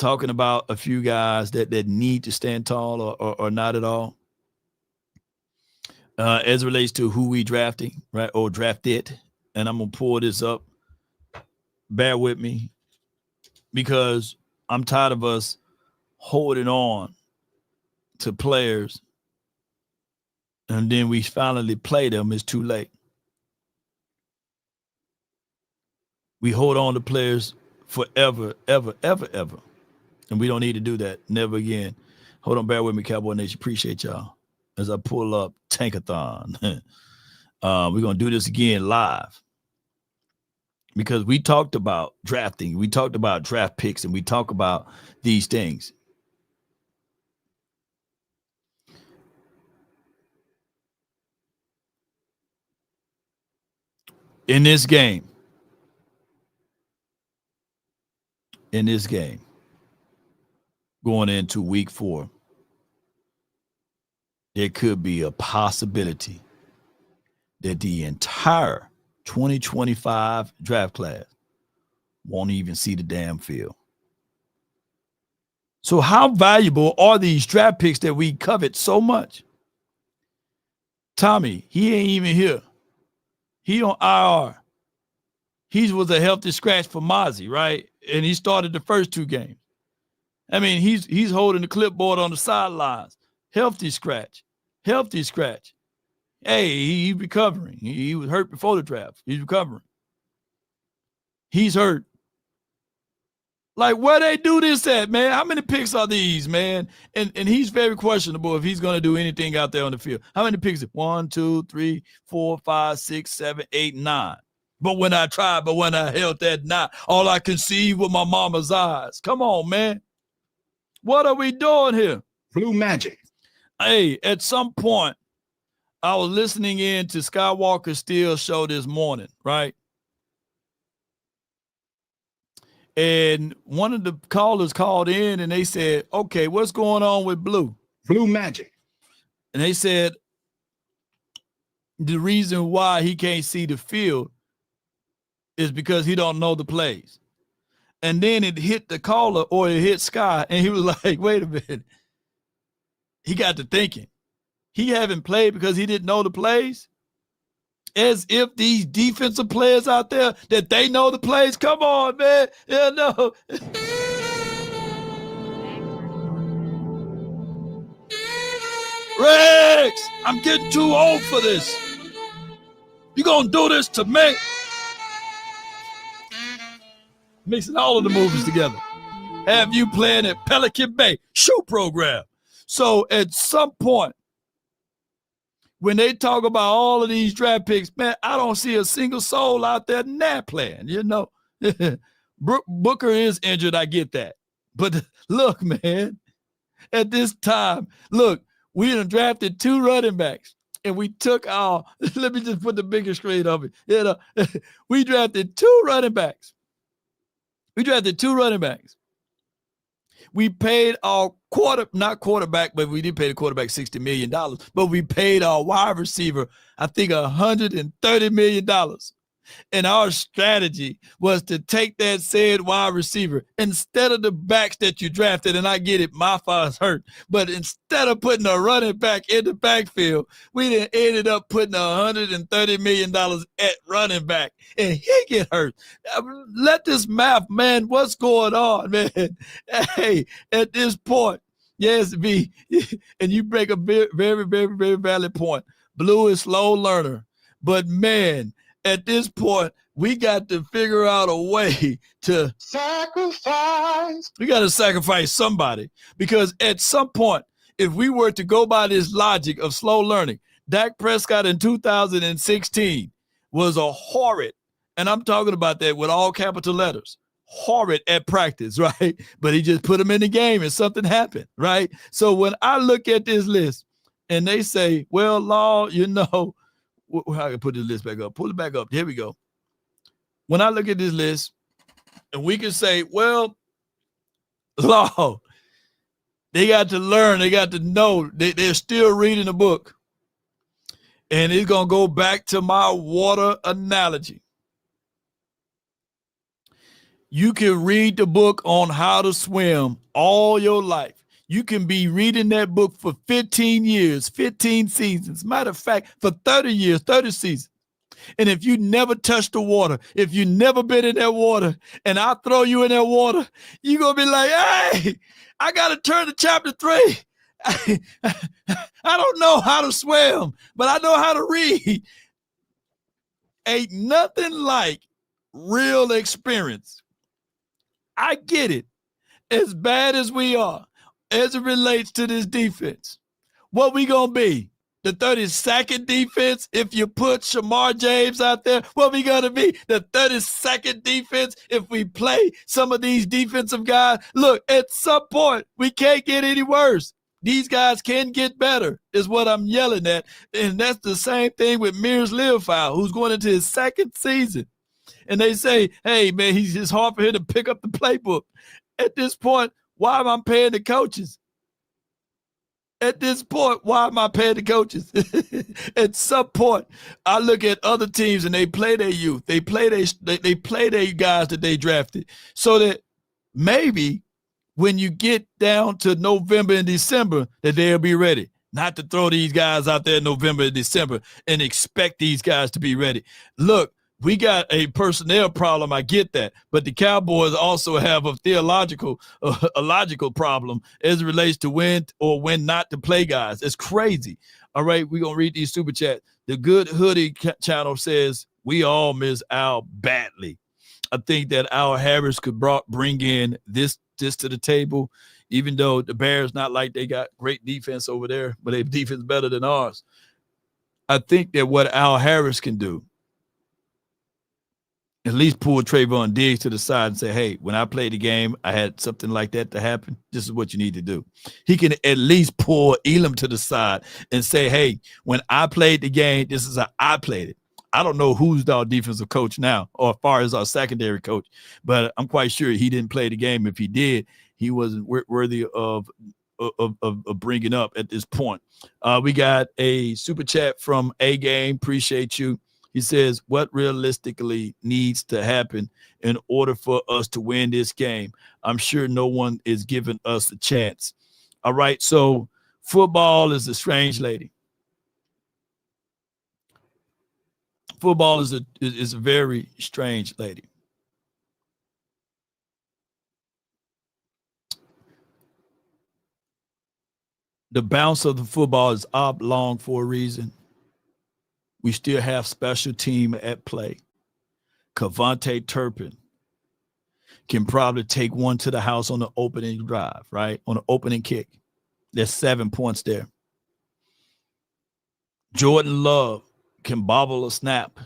a few guys that need to stand tall or not at all. As it relates to who we drafting, right, or drafted. And I'm going to pull this up. Bear with me because I'm tired of us holding on to players and then we finally play them. It's too late. We hold on to players forever, ever, ever, ever. And we don't need to do that. Never again. Hold on, bear with me, Cowboy Nation. Appreciate y'all. As I pull up Tankathon. We're going to do this again live. Because we talked about drafting. We talked about draft picks. And we talk about these things. In this game. Going into week 4, there could be a possibility that the entire 2025 draft class won't even see the damn field. So how valuable are these draft picks that we covet so much? Tommy, he ain't even here. He on IR. He was a healthy scratch for Mozzie, right? And he started the first 2 games. I mean, he's holding the clipboard on the sidelines. Healthy scratch. Hey, he's recovering. He was hurt before the draft. He's recovering. He's hurt. Like, where they do this at, man? How many picks are these, man? And he's very questionable if he's going to do anything out there on the field. How many picks? 1, 2, 3, 4, 5, 6, 7, 8, 9. But when I held that 9, all I can see was my mama's eyes. Come on, man. What are we doing here? Blue magic. Hey, at some point, I was listening in to Skywalker Steele's show this morning, right? And one of the callers called in and they said, okay, what's going on with Blue? Blue magic. And they said the reason why he can't see the field is because he don't know the plays. And then it hit the caller or it hit Sky, and he was like, wait a minute. He got to thinking. He haven't played because he didn't know the plays? As if these defensive players out there, that they know the plays. Come on, man. Yeah, no. Rex, I'm getting too old for this. You gonna do this to me? Mixing all of the movies together. Have you playing at Pelican Bay shoe program. So at some point, when they talk about all of these draft picks, man, I don't see a single soul out there not playing, you know. Booker is injured, I get that. But look, man, at this time, look, we done drafted 2 running backs. And we took our, let me just put the bigger screen of it. You know, we drafted 2 running backs. We paid our not quarterback, but we did pay the quarterback $60 million. But we paid our wide receiver, I think, $130 million. And our strategy was to take that said wide receiver instead of the backs that you drafted. And I get it, Mafa's hurt. But instead of putting a running back in the backfield, we then ended up putting $130 million at running back. And he get hurt. Let this math, man, what's going on, man? Hey, at this point, yes, B, and you break a very, very, very, very valid point. Blue is slow learner. But, man, at this point, we got to figure out a way to Sacrifice. we got to sacrifice somebody, because at some point, if we were to go by this logic of slow learning, Dak Prescott in 2016 was a horrid, and I'm talking about that with all capital letters, horrid at practice, right? But he just put him in the game and something happened, right? So when I look at this list and they say, well, Law, you know, how I can put this list back up? Pull it back up. Here we go. When I look at this list and we can say, well, Law, they got to learn. They got to know. They're still reading the book. And it's going to go back to my water analogy. You can read the book on how to swim all your life. You can be reading that book for 15 years, 15 seasons. Matter of fact, for 30 years, 30 seasons. And if you never touched the water, if you never been in that water, and I throw you in that water, you're going to be like, hey, I got to turn to chapter 3. I don't know how to swim, but I know how to read. Ain't nothing like real experience. I get it. As bad as we are, as it relates to this defense, what we going to be? The 32nd defense, if you put Shamar James out there, what we going to be? The 32nd defense if we play some of these defensive guys? Look, at some point, we can't get any worse. These guys can get better, is what I'm yelling at. And that's the same thing with Mears Leofau, who's going into his second season. And they say, hey, man, he's just hard for him to pick up the playbook. At this point, why am I paying the coaches? At this point, why am I paying the coaches? At some point, I look at other teams and they play their youth. They play their guys that they drafted, so that maybe when you get down to November and December, that they'll be ready. Not to throw these guys out there in November and December and expect these guys to be ready. Look, we got a personnel problem. I get that. But the Cowboys also have a logical problem as it relates to when or when not to play guys. It's crazy. All right, we're going to read these super chats. The Good Hoodie channel says, we all miss Al badly. I think that Al Harris could bring in this to the table, even though the Bears, not like they got great defense over there, but their defense better than ours. I think that what Al Harris can do, at least pull Trayvon Diggs to the side and say, hey, when I played the game, I had something like that to happen. This is what you need to do. He can at least pull Elam to the side and say, hey, when I played the game, this is how I played it. I don't know who's our defensive coach now, or as far as our secondary coach, but I'm quite sure he didn't play the game. If he did, he wasn't worthy of bringing up at this point. We got a super chat from A-Game. Appreciate you. He says, what realistically needs to happen in order for us to win this game? I'm sure no one is giving us a chance. All right, so football is a strange lady. Football is a very strange lady. The bounce of the football is oblong for a reason. We still have special team at play. Kavontae Turpin can probably take one to the house on the opening drive, right? On the opening kick. There's 7 points there. Jordan Love can bobble a snap.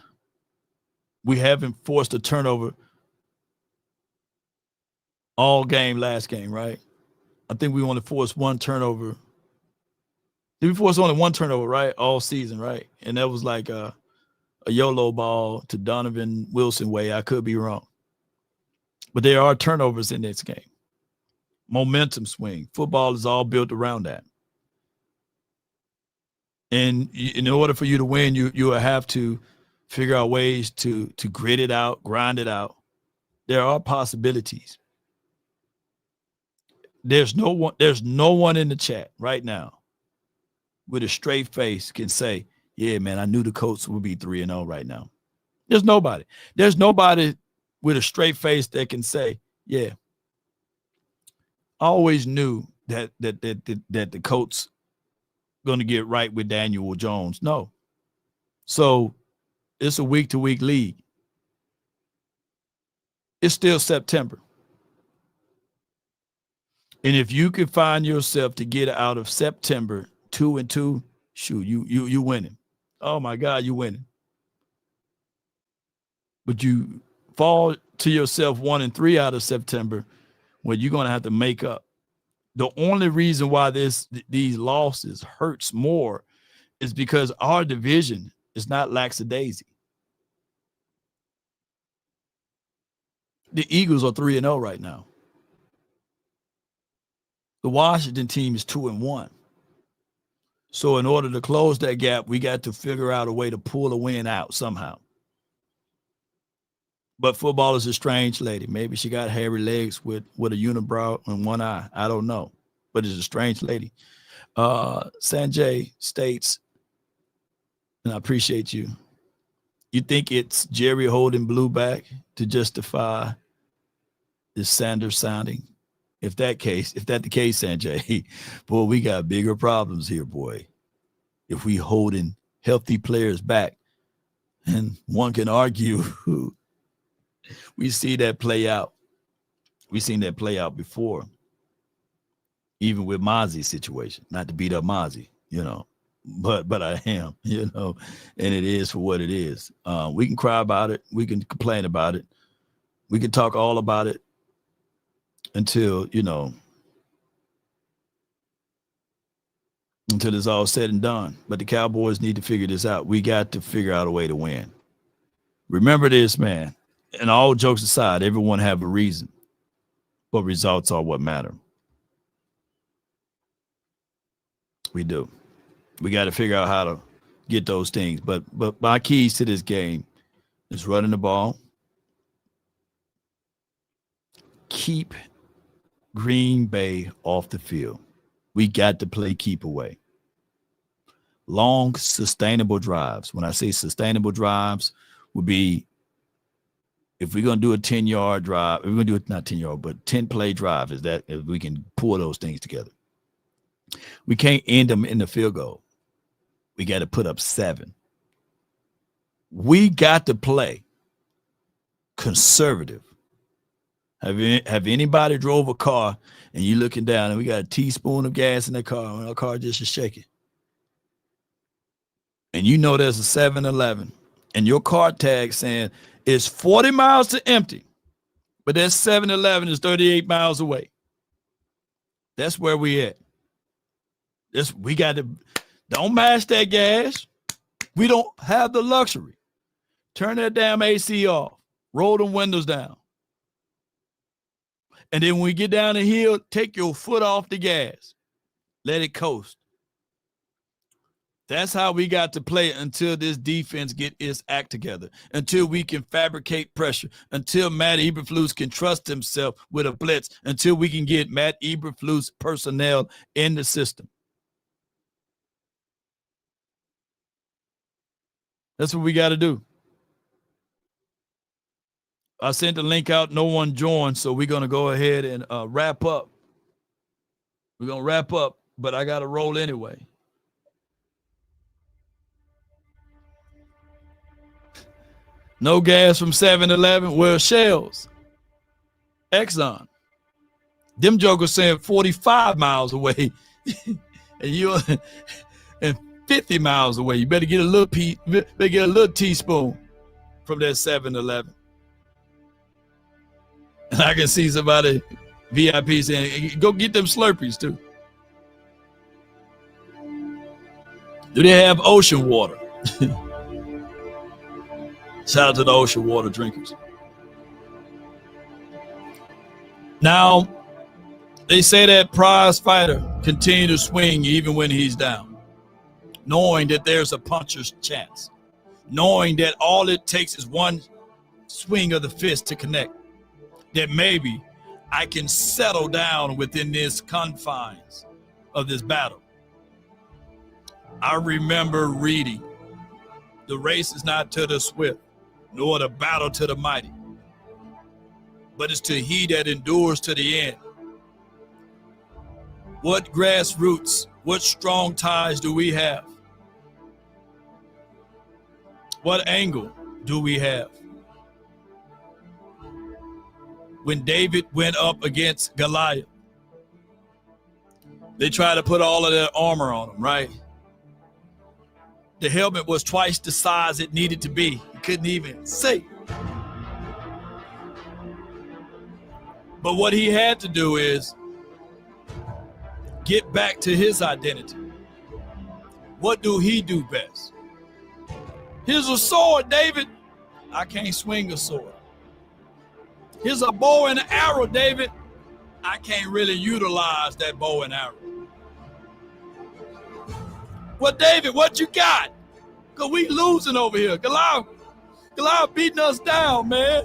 We haven't forced a turnover all game last game, right? I think we only forced one turnover. Did we force only one turnover, right? All season, right? And that was like a YOLO ball to Donovan Wilson way. I could be wrong. But there are turnovers in this game. Momentum swing. Football is all built around that. And in order for you to win, you will have to figure out ways to grit it out, grind it out. There are possibilities. There's no one in the chat right now with a straight face can say, yeah, man, I knew the Colts would be 3-0 right now. There's nobody. There's nobody with a straight face that can say, yeah, I always knew that the Colts going to get right with Daniel Jones. No. So it's a week-to-week league. It's still September. And if you can find yourself to get out of September 2-2, shoot, you winning. Oh my God, you winning. But you fall to yourself 1-3 out of September, when you're going to have to make up. The only reason why these losses hurts more is because our division is not lackadaisy. The Eagles are 3-0 right now. The Washington team is 2-1. So in order to close that gap, we got to figure out a way to pull a win out somehow. But football is a strange lady. Maybe she got hairy legs with a unibrow and one eye. I don't know. But it's a strange lady. Sanjay states, and I appreciate you, you think it's Jerry holding blue back to justify this Sanders sounding? If that the case, Sanjay, boy, we got bigger problems here, boy. If we holding healthy players back, and one can argue, we see that play out. We've seen that play out before, even with Mozzie's situation. Not to beat up Mozzie, but I am, and it is for what it is. We can cry about it. We can complain about it. We can talk all about it until it's all said and done. But the Cowboys need to figure this out. We got to figure out a way to win. Remember this, man. And all jokes aside, everyone have a reason, but results are what matter. We do. We got to figure out how to get those things. But my keys to this game is running the ball. Keep Green Bay off the field. We got to play keep away. Long, sustainable drives. When I say sustainable drives, would be if we're going to do a 10-yard drive, we're going to do it not 10-yard, but 10-play drive, if we can pull those things together. We can't end them in the field goal. We got to put up 7. We got to play conservative. Have anybody drove a car and you looking down and we got a teaspoon of gas in the car and our car just is shaking? And there's a 7-Eleven and your car tag saying it's 40 miles to empty, but that 7-Eleven is 38 miles away. That's where we at. We got to don't mash that gas. We don't have the luxury. Turn that damn AC off. Roll them windows down. And then when we get down the hill, take your foot off the gas. Let it coast. That's how we got to play until this defense get its act together, until we can fabricate pressure, until Matt Eberflus can trust himself with a blitz, until we can get Matt Eberflus personnel in the system. That's what we got to do. I sent the link out. No one joined, so we're going to go ahead and wrap up. We're going to wrap up, but I got to roll anyway. No gas from 7-Eleven. Well, Shells, Exxon. Them jokers saying 45 miles away, and you're and 50 miles away. You better get a little teaspoon from that 7-Eleven. And I can see somebody VIP saying, "Go get them Slurpees too." Do they have ocean water? Shout out to the ocean water drinkers. Now, they say that prize fighter continue to swing even when he's down, knowing that there's a puncher's chance, knowing that all it takes is one swing of the fist to connect, that maybe I can settle down within this confines of this battle. I remember reading, the race is not to the swift, nor the battle to the mighty, but it's to he that endures to the end. What grassroots, what strong ties do we have? What angle do we have? when David went up against Goliath. They tried to put all of their armor on him, right? The helmet was twice the size it needed to be. He couldn't even see. But what he had to do is get back to his identity. What do he do best? Here's a sword, David. I can't swing a sword. Here's a bow and arrow, David. I can't really utilize that bow and arrow. Well, David, what you got? Because we losing over here. Goliath beating us down, man.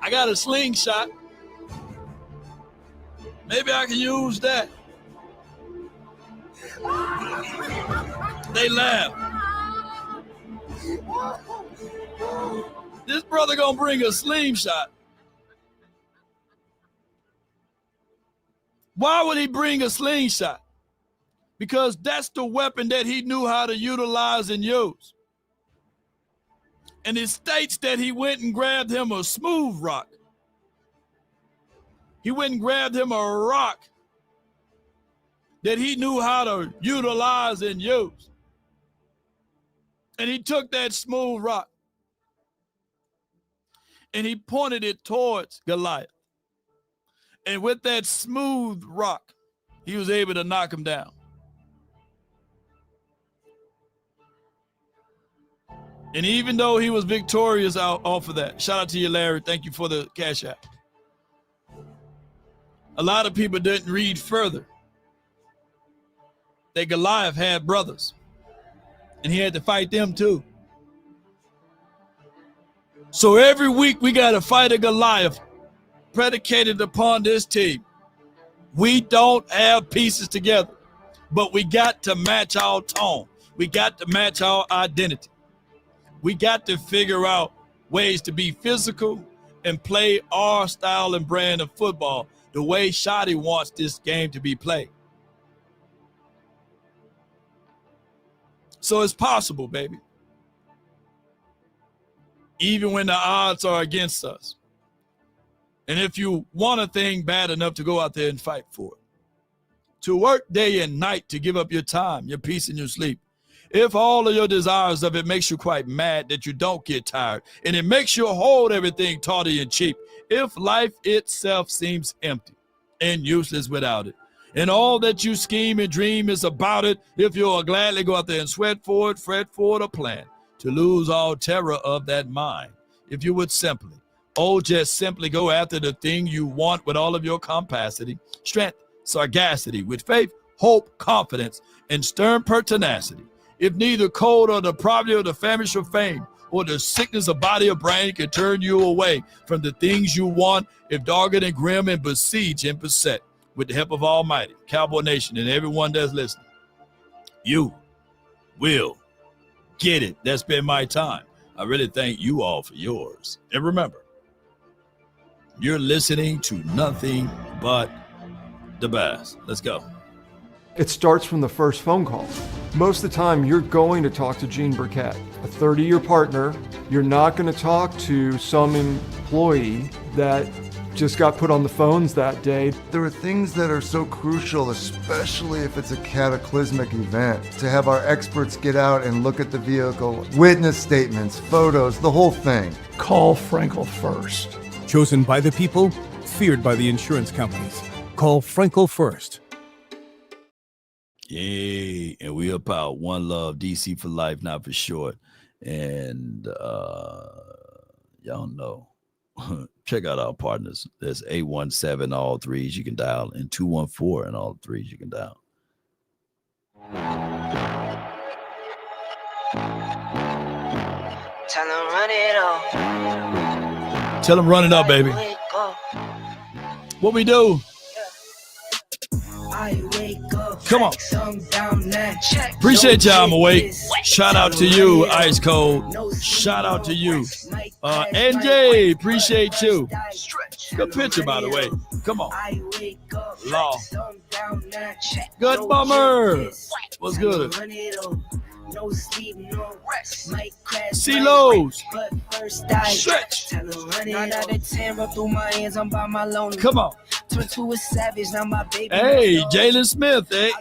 I got a slingshot. Maybe I can use that. They laugh. This brother gonna bring a slingshot. Why would he bring a slingshot? Because that's the weapon that he knew how to utilize and use. And it states that he went and grabbed him a smooth rock. He went and grabbed him a rock that he knew how to utilize and use. And he took that smooth rock and he pointed it towards Goliath. And with that smooth rock, he was able to knock him down. And even though he was victorious off of that, shout out to you, Larry. Thank you for the cash app. A lot of people didn't read further that Goliath had brothers, and he had to fight them too. So every week we got to fight a Goliath predicated upon this team. We don't have pieces together, but we got to match our tone. We got to match our identity. We got to figure out ways to be physical and play our style and brand of football the way Shotty wants this game to be played. So it's possible, baby. Even when the odds are against us. And if you want a thing bad enough to go out there and fight for it, to work day and night to give up your time, your peace, and your sleep, if all of your desires of it makes you quite mad that you don't get tired, and it makes you hold everything tawdry and cheap, if life itself seems empty and useless without it, and all that you scheme and dream is about it, if you'll gladly go out there and sweat for it, fret for it, or plan to lose all terror of that mind, if you would simply, just simply go after the thing you want with all of your capacity, strength, sagacity, with faith, hope, confidence, and stern pertinacity. If neither cold or the poverty or the famish or fame or the sickness of body or brain can turn you away from the things you want, if dogged and grim and besieged and beset, with the help of Almighty, Cowboy Nation, and everyone that's listening, you will get it. That's been my time. I really thank you all for yours. And remember, you're listening to nothing but the best. Let's go. It starts from the first phone call. Most of the time, you're going to talk to Gene Burkett, a 30-year partner. You're not going to talk to some employee that just got put on the phones that day. There are things that are so crucial, especially if it's a cataclysmic event, to have our experts get out and look at the vehicle, witness statements, photos, the whole thing. Call Frankel first. Chosen by the people, feared by the insurance companies. Call Frankel first. Yay, and we about one love, DC for life, not for short. And y'all know, check out our partners. There's 817 all threes you can dial, and 214 and all threes you can dial. Tell them run it up. Tell them run it up, baby. What we do? Come on. Appreciate y'all. I'm awake. Shout out to you, Ice Cold. Shout out to you. NJ, appreciate you. Good picture, by the way. Come on. Law. Good bummer. What's good? No sleep, no rest. Might crash. C-Lows. But first I Stretch. tell her run it 9 out of 10, run through my hands, I'm by my lonely. Come on. Turn to a savage, now my baby. Hey, Jalen Smith. Hey,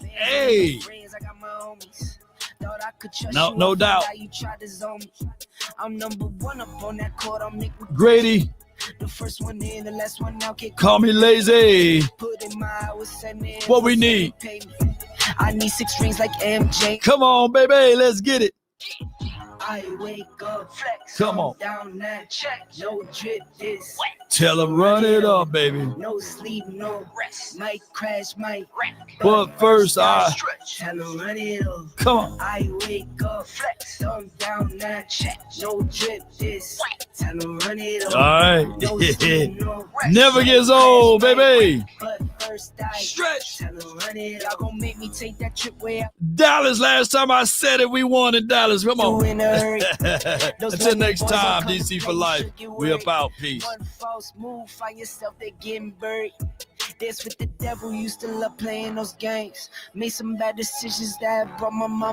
hey. I got my homies. Thought I could trust No, you, no I doubt. found out you tried to zone me. I'm number one up on that court, I'm Nick Grady. The first one in, the last one out. Call me lazy. Put in my hours, send me What we need. I need 6 rings like MJ. Come on, baby. Let's get it. I wake up, flex. Come on. Down that check. No drip this. Tell them run it up, baby. No sleep, no rest. Might crash, might wreck. But first I tell them run it up. come on. I wake up, flex. Down that check. No drip this. Tell them run it up. All right. No sleep, no rest. Never gets old, baby. But first I Stretch. tell them run it up. Y'all gonna make me take that trip where Dallas, last time I said it, we won in Dallas. Come on. in a hurry. Until next time, DC for life. We about peace. One false move, find yourself, they getting buried. Dance with the devil, used to love playing those games. Made some bad decisions that brought my mama